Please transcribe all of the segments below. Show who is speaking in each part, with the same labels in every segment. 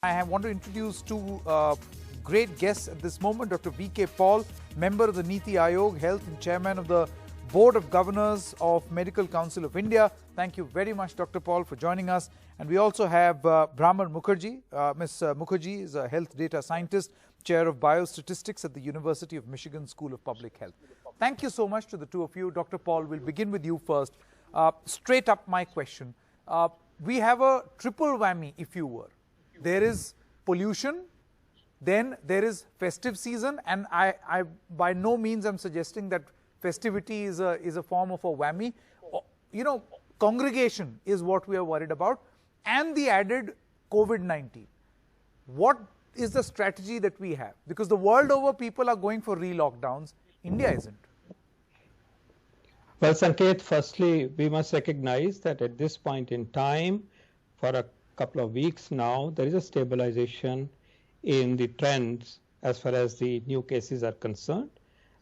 Speaker 1: I want to introduce two great guests at this moment. Dr. V.K. Paul, member of the Niti Aayog Health and chairman of the Board of Governors of Medical Council of India. Thank you very much, Dr. Paul, for joining us. And we also have Brahman Mukherjee. Ms. Mukherjee is a health data scientist, chair of biostatistics at the University of Michigan School of Public Health. Thank you so much to the two of you. Dr. Paul, we'll begin with you first. Straight up my question. We have a triple whammy, if you were. There is pollution, then there is festive season, and I by no means am suggesting that festivity is a form of a whammy. You know, congregation is what we are worried about, and the added COVID-19. What is the strategy that we have? Because the world over, people are going for re-lockdowns. India isn't.
Speaker 2: Well, Sanket, firstly, we must recognize that at this point in time, for a couple of weeks now, there is a stabilization in the trends as far as the new cases are concerned.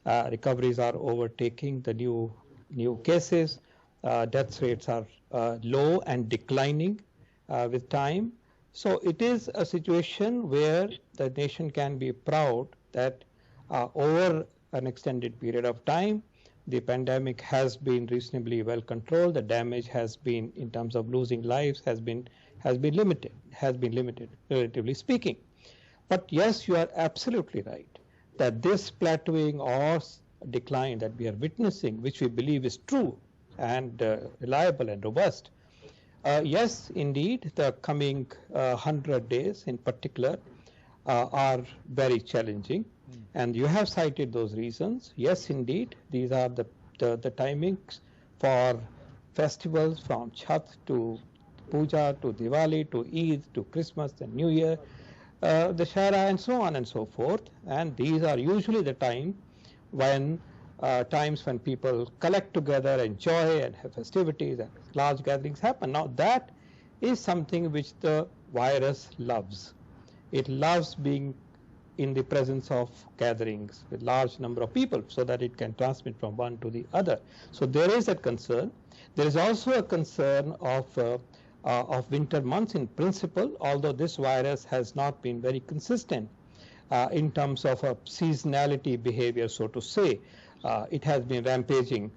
Speaker 2: Recoveries are overtaking the new cases. Death rates are low and declining with time. So it is a situation where the nation can be proud that over an extended period of time, the pandemic has been reasonably well controlled. The damage has been, in terms of losing lives, has been limited, relatively speaking. But yes, you are absolutely right that this plateauing or decline that we are witnessing, which we believe is true and reliable and robust, yes, indeed, the coming 100 days in particular are very challenging. And you have cited those reasons. Yes, indeed, these are the timings for festivals from Chhath to Puja to Diwali to Eid to Christmas and New Year, Dashara and so on and so forth. And these are usually the times when people collect together, enjoy and have festivities and large gatherings happen. Now that is something which the virus loves. It loves being in the presence of gatherings with large number of people so that it can transmit from one to the other. So there is a concern. There is also a concern of winter months in principle, although this virus has not been very consistent in terms of a seasonality behavior, so to say. It has been rampaging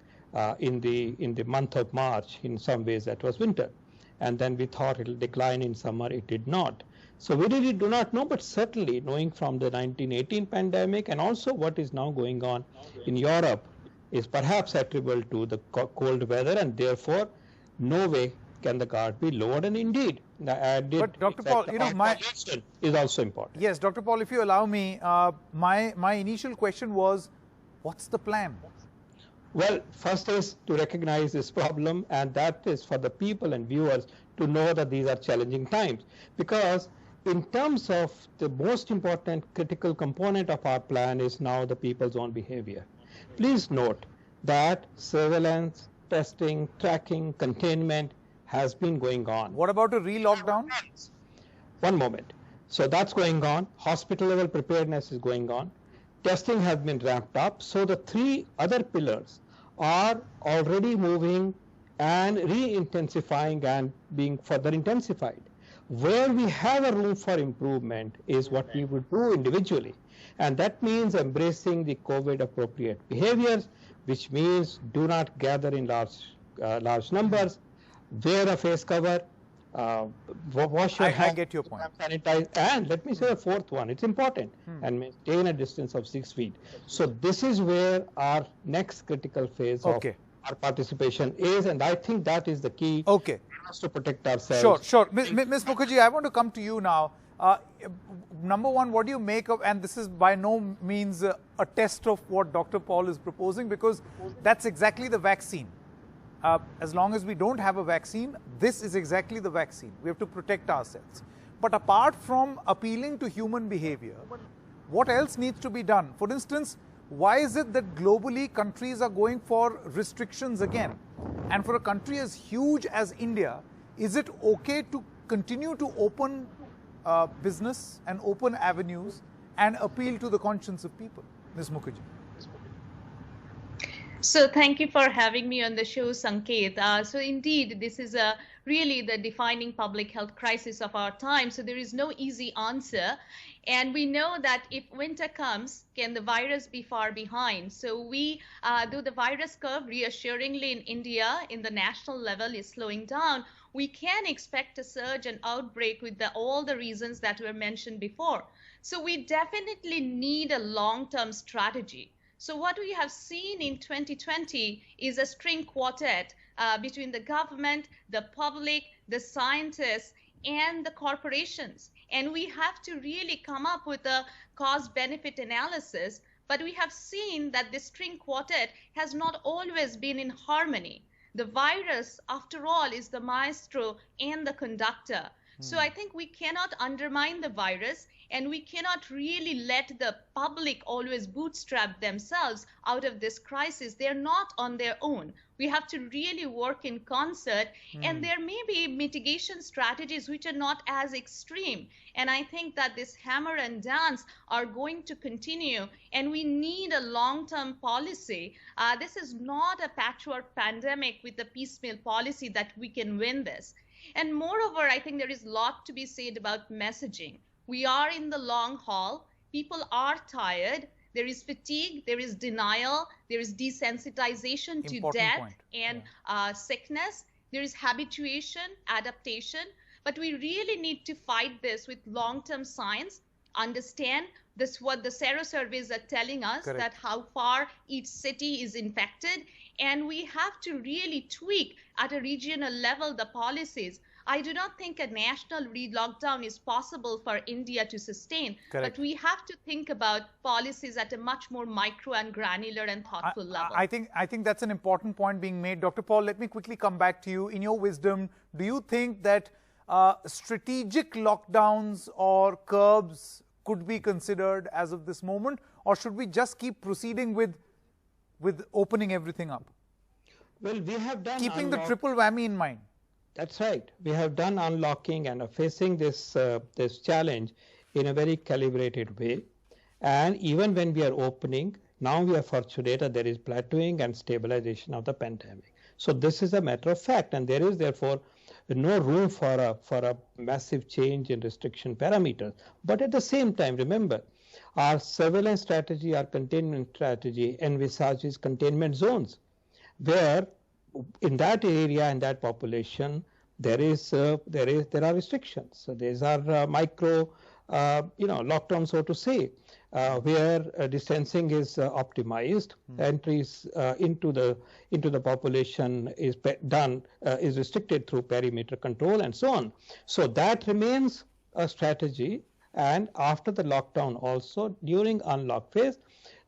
Speaker 2: in the month of March. In some ways that was winter. And then we thought it will decline in summer. It did not. So we really do not know, but certainly knowing from the 1918 pandemic and also what is now going on in Europe is perhaps attributable to the cold weather, and therefore no way can the guard be lowered. And indeed, the added
Speaker 1: but Dr. Paul, you know, my
Speaker 2: is also important.
Speaker 1: Yes, Dr. Paul, if you allow me, my initial question was, what's the plan?
Speaker 2: Well, first is to recognize this problem, and that is for the people and viewers to know that these are challenging times. Because in terms of the most important critical component of our plan is now the people's own behavior. Please note that surveillance, testing, tracking, containment has been going on.
Speaker 1: What about a re-lockdown?
Speaker 2: One moment. So that's going on. Hospital level preparedness is going on. Testing has been ramped up. So the three other pillars are already moving and re-intensifying and being further intensified. Where we have a room for improvement is what we would do individually. And that means embracing the COVID appropriate behaviors, which means do not gather in large numbers, wear a face cover, wash your hands,
Speaker 1: I get your point.
Speaker 2: Sanitize, and let me say the fourth one, it's important, and maintain a distance of 6 feet. So this is where our next critical phase of our participation is, and I think that is the key to protect ourselves.
Speaker 1: Sure. Ms. Mukherjee, I want to come to you now. Number one, what do you make of, and this is by no means a test of what Dr. Paul is proposing, because that's exactly the vaccine. As long as we don't have a vaccine, this is exactly the vaccine. We have to protect ourselves. But apart from appealing to human behavior, what else needs to be done? For instance, why is it that globally countries are going for restrictions again? And for a country as huge as India, is it okay to continue to open business and open avenues and appeal to the conscience of people? Ms. Mukherjee.
Speaker 3: So thank you for having me on the show, Sanket. So indeed, this is a really the defining public health crisis of our time. So there is no easy answer. And we know that if winter comes, can the virus be far behind? So though the virus curve reassuringly in India in the national level is slowing down, we can expect a surge and outbreak with all the reasons that were mentioned before. So we definitely need a long-term strategy. So what we have seen in 2020 is a string quartet between the government, the public, the scientists, and the corporations. And we have to really come up with a cost-benefit analysis. But we have seen that this string quartet has not always been in harmony. The virus, after all, is the maestro and the conductor. So I think we cannot undermine the virus, and we cannot really let the public always bootstrap themselves out of this crisis. They're not on their own. We have to really work in concert, and there may be mitigation strategies which are not as extreme. And I think that this hammer and dance are going to continue, and we need a long-term policy. This is not a patchwork pandemic with a piecemeal policy that we can win this. And moreover, I think there is a lot to be said about messaging. We are in the long haul. People are tired. There is fatigue, there is denial, there is desensitization to death and sickness. There is habituation, adaptation. But we really need to fight this with long-term science, understand what the sero surveys are telling us, that how far each city is infected. And we have to really tweak at a regional level the policies. I do not think a national lockdown is possible for India to sustain, but we have to think about policies at a much more micro and granular and thoughtful level.
Speaker 1: I think that's an important point being made. Dr. Paul, let me quickly come back to you. In your wisdom, do you think that strategic lockdowns or curbs could be considered as of this moment, or should we just keep proceeding with opening everything up?
Speaker 2: Well, we have done
Speaker 1: keeping the triple whammy in mind.
Speaker 2: That's right. We have done unlocking and are facing this challenge in a very calibrated way. And even when we are opening, now we are fortunate that there is plateauing and stabilization of the pandemic. So this is a matter of fact, and there is therefore no room for a massive change in restriction parameters. But at the same time, remember, our surveillance strategy, our containment strategy envisages containment zones, where in that area and that population there are restrictions. So these are micro lockdown, so to say, where distancing is optimized, entries into the population is restricted through perimeter control and so on. So that remains a strategy. And after the lockdown also, during unlock phase,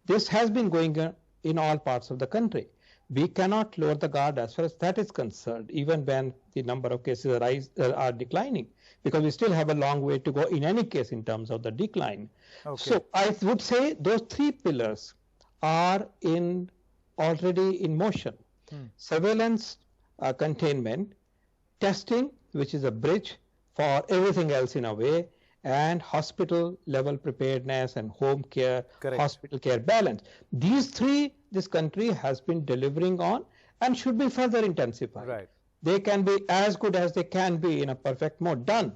Speaker 2: this has been going on in all parts of the country. We cannot lower the guard as far as that is concerned, even when the number of cases are declining, because we still have a long way to go in any case in terms of the decline. So I would say those three pillars are already in motion. Surveillance, containment, testing, which is a bridge for everything else in a way, and hospital level preparedness and home care, hospital care balance. These three, this country has been delivering on and should be further intensified. They can be as good as they can be in a perfect mode done.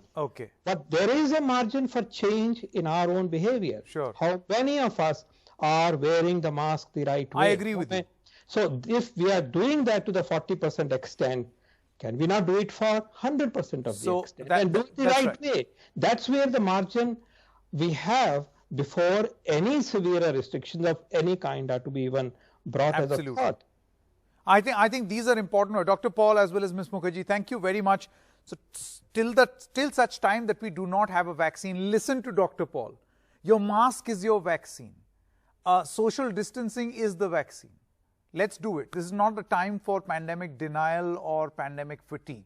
Speaker 2: But there is a margin for change in our own behavior. How many of us are wearing the mask the right way?
Speaker 1: I agree with you.
Speaker 2: So if we are doing that to the 40% extent, can we not do it for 100% of the extent and do it the right way? That's where the margin we have before any severe restrictions of any kind are to be even brought as a thought.
Speaker 1: I think these are important. Dr. Paul as well as Ms. Mukherjee, thank you very much. So till such time that we do not have a vaccine, listen to Dr. Paul. Your mask is your vaccine. Social distancing is the vaccine. Let's do it. This is not the time for pandemic denial or pandemic fatigue.